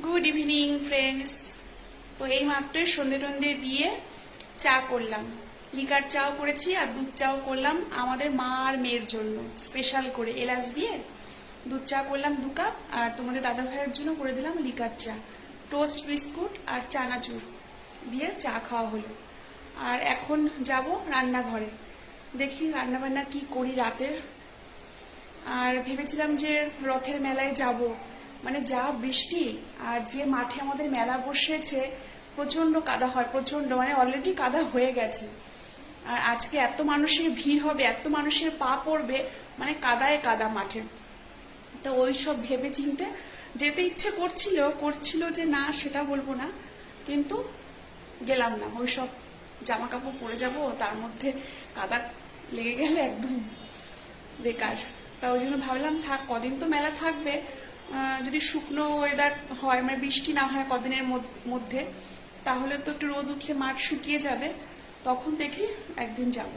Good evening friends. তো এই মাত্রই সন্ধে টন্ধে দিয়ে চা করলাম, লিকার চাও করেছি আর দুধ চাও করলাম আমাদের মা আর মেয়ের জন্য স্পেশাল করে এলাচ দিয়ে দুধ চা করলাম 2 কাপ, আর তোমাদের দাদা ভাইয়ের জন্য করে দিলাম লিকার চা, টোস্ট বিস্কুট আর চানাচুর দিয়ে চা খাওয়া হলো। আর এখন যাব রান্নাঘরে, দেখি রান্নাবান্না কি করি রাতের। আর ভেবেছিলাম যে রথের মেলায় যাব, মানে যা বৃষ্টি, আর যে মাঠে আমাদের মেলা বসেছে প্রচন্ড কাদা হয়, প্রচন্ড মানে অলরেডি কাদা হয়ে গেছে। আর আজকে এত মানুষের ভিড় হবে, এত মানুষের পা পড়বে, মানে কাদায় কাদা মাঠে। তো ওই সব ভেবে চিনতে যেতে ইচ্ছে করছিল যে না সেটা বলবো না, কিন্তু গেলাম না। ওই সব জামা কাপড় পরে যাব, তার মধ্যে কাদা লেগে গেলে একদম বেকার। তা ওই জন্য ভাবলাম থাক, কদিন তো মেলা থাকবে, যদি শুকনো ওয়েদার হয়, মানে বৃষ্টি না হয় কদিনের মধ্যে, তাহলে তো একটু রোদ উঠলে মাঠ শুকিয়ে যাবে, তখন দেখি একদিন যাব।